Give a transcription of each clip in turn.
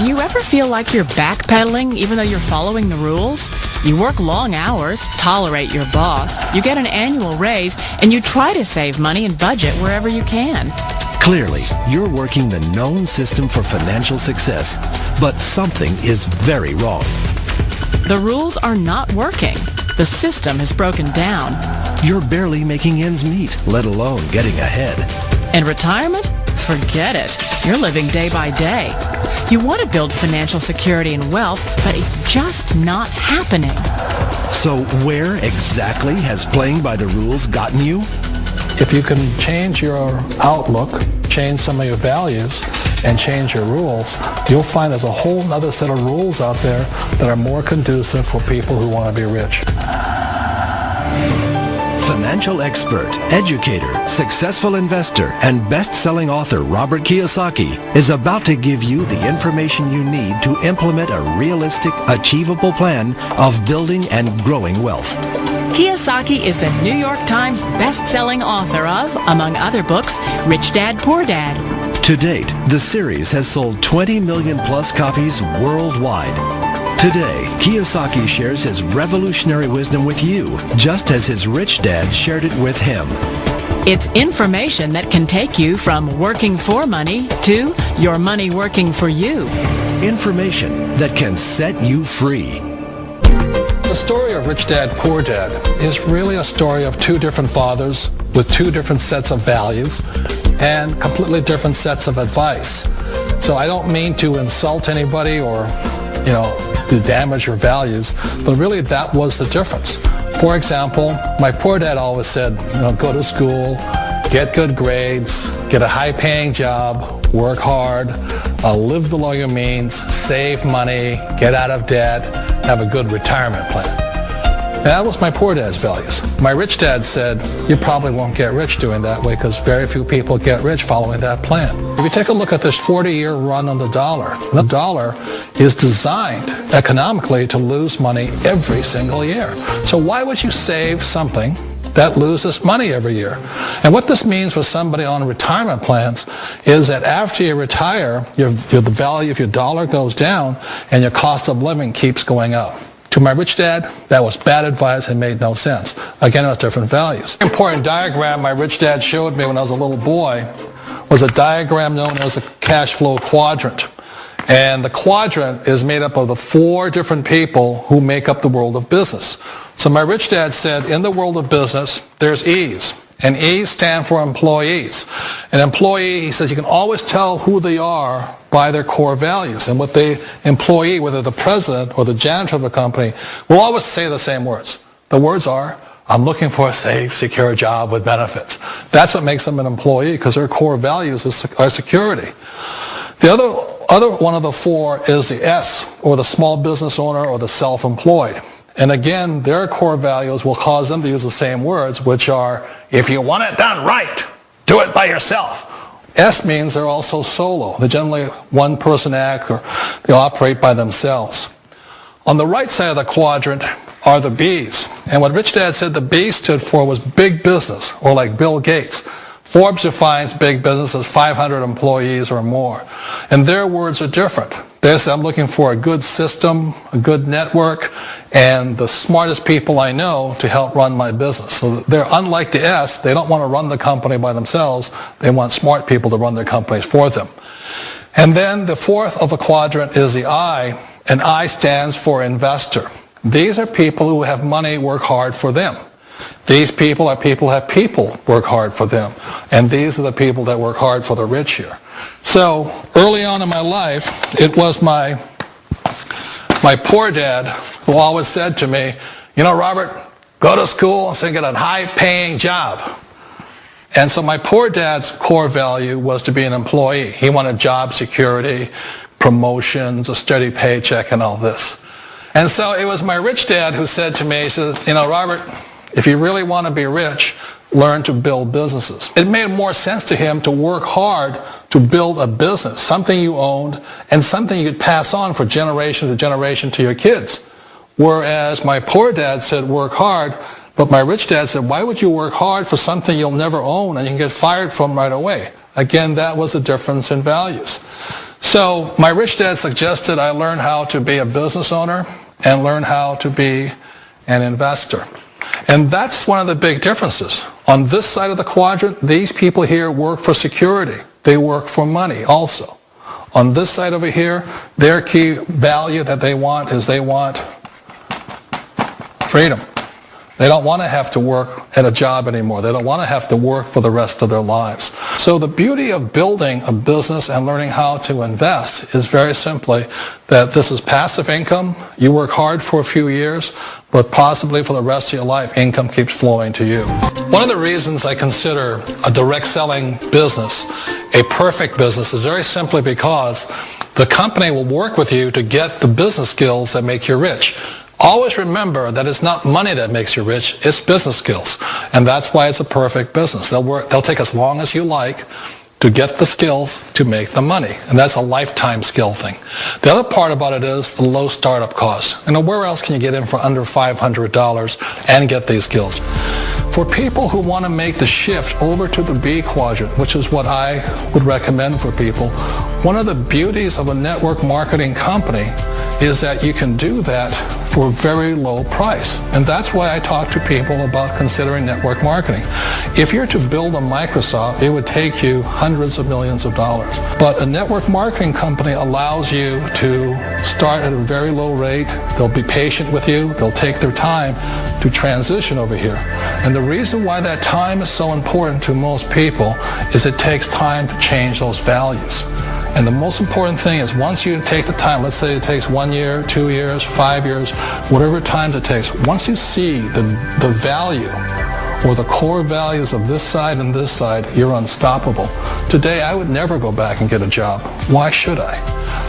Do you ever feel like you're backpedaling even though you're following the rules? You work long hours, tolerate your boss, you get an annual raise, and you try to save money and budget wherever you can. Clearly, you're working the known system for financial success, but something is very wrong. The rules are not working. The system has broken down. You're barely making ends meet, let alone getting ahead. And retirement? Forget it. You're living day by day. You want to build financial security and wealth, but it's just not happening. So where exactly has playing by the rules gotten you? If you can change your outlook, change some of your values, and change your rules, you'll find there's a whole other set of rules out there that are more conducive for people who want to be rich. Financial expert, educator, successful investor, and best-selling author Robert Kiyosaki is about to give you the information you need to implement a realistic, achievable plan of building and growing wealth. Kiyosaki is the New York Times best-selling author of, among other books, Rich Dad, Poor Dad. To date, the series has sold 20 million plus copies worldwide. Today, Kiyosaki shares his revolutionary wisdom with you, just as his rich dad shared it with him. It's information that can take you from working for money to your money working for you. Information that can set you free. The story of Rich Dad, Poor Dad is really a story of two different fathers with two different sets of values and completely different sets of advice. So I don't mean to insult anybody or, to damage your values, but really that was the difference. For example, my poor dad always said, go to school, get good grades, get a high-paying job, work hard, live below your means, save money, get out of debt, have a good retirement plan. That was my poor dad's values. My rich dad said, you probably won't get rich doing that way because very few people get rich following that plan. If you take a look at this 40-year run on the dollar is designed economically to lose money every single year. So why would you save something that loses money every year? And what this means for somebody on retirement plans is that after you retire, the value of your dollar goes down and your cost of living keeps going up. To my rich dad, that was bad advice and made no sense. Again, it was different values. An important diagram my rich dad showed me when I was a little boy was a diagram known as a cash flow quadrant. And the quadrant is made up of the four different people who make up the world of business. So my rich dad said, in the world of business, there's E's. And E's stand for employees. An employee, he says, you can always tell who they are by their core values. And what the employee, whether the president or the janitor of the company, will always say the same words. The words are, I'm looking for a safe, secure job with benefits. That's what makes them an employee, because their core values are security. The other one of the four is the S, or the small business owner or the self-employed. And again, their core values will cause them to use the same words, which are, if you want it done right, do it by yourself. S means they're also solo. They're generally one-person act, or they operate by themselves. On the right side of the quadrant are the B's. And what Rich Dad said the B stood for was big business, or like Bill Gates. Forbes defines big business as 500 employees or more. And their words are different. They say, I'm looking for a good system, a good network, and the smartest people I know to help run my business. So they're unlike the S. They don't want to run the company by themselves. They want smart people to run their companies for them. And then the fourth of the quadrant is the I, and I stands for investor. These are people who have money work hard for them. These people are people who have people work hard for them. And these are the people that work hard for the rich here. So early on in my life, it was my poor dad who always said to me, Robert, go to school and get a high-paying job. And so my poor dad's core value was to be an employee. He wanted job security, promotions, a steady paycheck, and all this. And so it was my rich dad who said to me, he says, Robert, if you really want to be rich, learn to build businesses. It made more sense to him to work hard to build a business, something you owned, and something you could pass on for generation to generation to your kids. Whereas my poor dad said work hard, but my rich dad said, why would you work hard for something you'll never own and you can get fired from right away? Again, that was the difference in values. So my rich dad suggested I learn how to be a business owner and learn how to be an investor. And that's one of the big differences. On this side of the quadrant, these people here work for security. They work for money also. On this side over here, their key value that they want is they want freedom. They don't want to have to work at a job anymore. They don't want to have to work for the rest of their lives. So the beauty of building a business and learning how to invest is very simply that this is passive income. You work hard for a few years, but possibly for the rest of your life, income keeps flowing to you. One of the reasons I consider a direct selling business a perfect business is very simply because the company will work with you to get the business skills that make you rich. Always remember that it's not money that makes you rich, it's business skills. And that's why it's a perfect business. They'll take as long as you like to get the skills to make the money. And that's a lifetime skill thing. The other part about it is the low startup cost. And where else can you get in for under $500 and get these skills? For people who want to make the shift over to the B quadrant, which is what I would recommend for people, one of the beauties of a network marketing company is that you can do that for a very low price. And that's why I talk to people about considering network marketing. If you're to build a Microsoft, it would take you hundreds of millions of dollars. But a network marketing company allows you to start at a very low rate. They'll be patient with you. They'll take their time to transition over here. And the reason why that time is so important to most people is it takes time to change those values. And the most important thing is once you take the time, let's say it takes 1 year, 2 years, 5 years, whatever time it takes, once you see the value or the core values of this side and this side, you're unstoppable. Today, I would never go back and get a job. Why should I?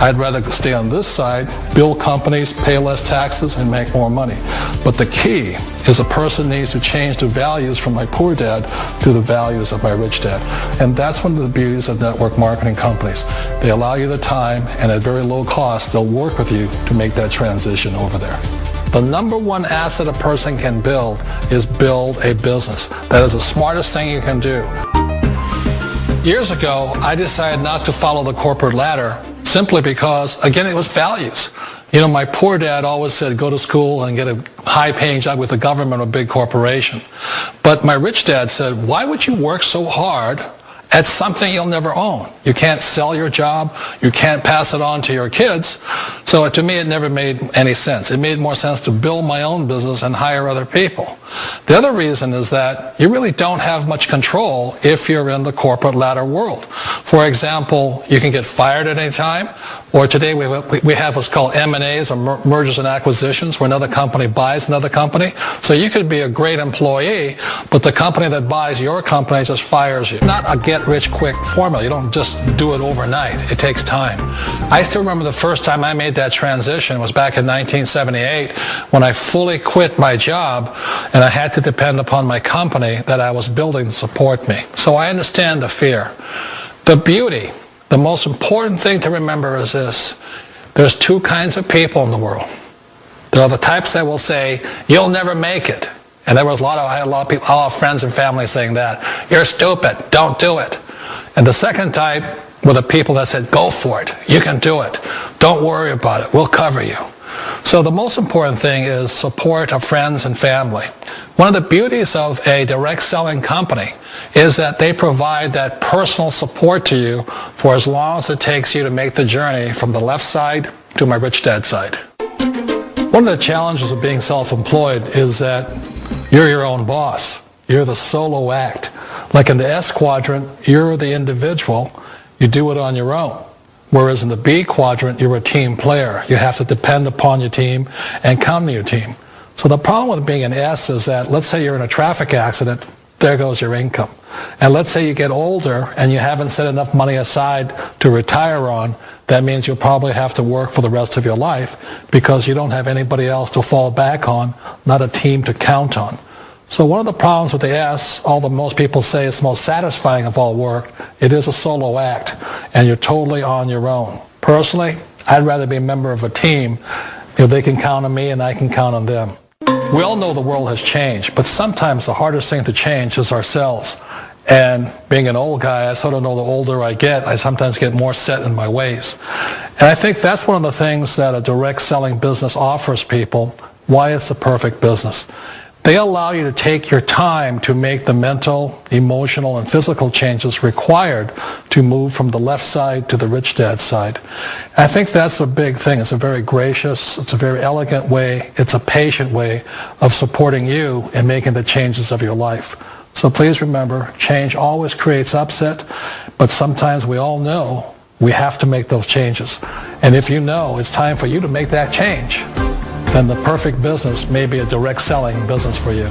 I'd rather stay on this side, build companies, pay less taxes, and make more money. But the key is a person needs to change the values from my poor dad to the values of my rich dad. And that's one of the beauties of network marketing companies. They allow you the time, and at very low cost, they'll work with you to make that transition over there. The number one asset a person can build is build a business. That is the smartest thing you can do. Years ago, I decided not to follow the corporate ladder simply because, again, it was values. You know, my poor dad always said, go to school and get a high-paying job with the government or a big corporation. But my rich dad said, why would you work so hard at something you'll never own? You can't sell your job. You can't pass it on to your kids. So to me, it never made any sense. It made more sense to build my own business and hire other people. The other reason is that you really don't have much control if you're in the corporate ladder world. For example, you can get fired at any time, or today we have what's called M&As, or mergers and acquisitions, where another company buys another company. So you could be a great employee, but the company that buys your company just fires you. Not a get-rich-quick formula. You don't just do it overnight. It takes time. I still remember the first time I made that transition was back in 1978 when I fully quit my job and I had to depend upon my company that I was building to support me. So I understand the fear. The beauty, the most important thing to remember is this. There's two kinds of people in the world. There are the types that will say, you'll never make it. And I had a lot of people, all friends and family saying that. You're stupid. Don't do it. And the second type were the people that said, go for it. You can do it. Don't worry about it. We'll cover you. So the most important thing is support of friends and family. One of the beauties of a direct selling company is that they provide that personal support to you for as long as it takes you to make the journey from the left side to my rich dad side. One of the challenges of being self-employed is that you're your own boss. You're the solo act. Like in the S quadrant, you're the individual. You do it on your own. Whereas in the B quadrant, you're a team player. You have to depend upon your team and count on your team. So the problem with being an S is that, let's say you're in a traffic accident, there goes your income. And let's say you get older and you haven't set enough money aside to retire on, that means you'll probably have to work for the rest of your life because you don't have anybody else to fall back on, not a team to count on. So one of the problems with the S, although most people say it's the most satisfying of all work, it is a solo act, and you're totally on your own. Personally, I'd rather be a member of a team. You know, they can count on me and I can count on them. We all know the world has changed, but sometimes the hardest thing to change is ourselves. And being an old guy, I sort of know the older I get, I sometimes get more set in my ways. And I think that's one of the things that a direct selling business offers people, why it's the perfect business. They allow you to take your time to make the mental, emotional, and physical changes required to move from the left side to the rich dad side. And I think that's a big thing. It's a very gracious, it's a very elegant way, it's a patient way of supporting you in making the changes of your life. So please remember, change always creates upset, but sometimes we all know we have to make those changes. And if you know it's time for you to make that change, then the perfect business may be a direct selling business for you.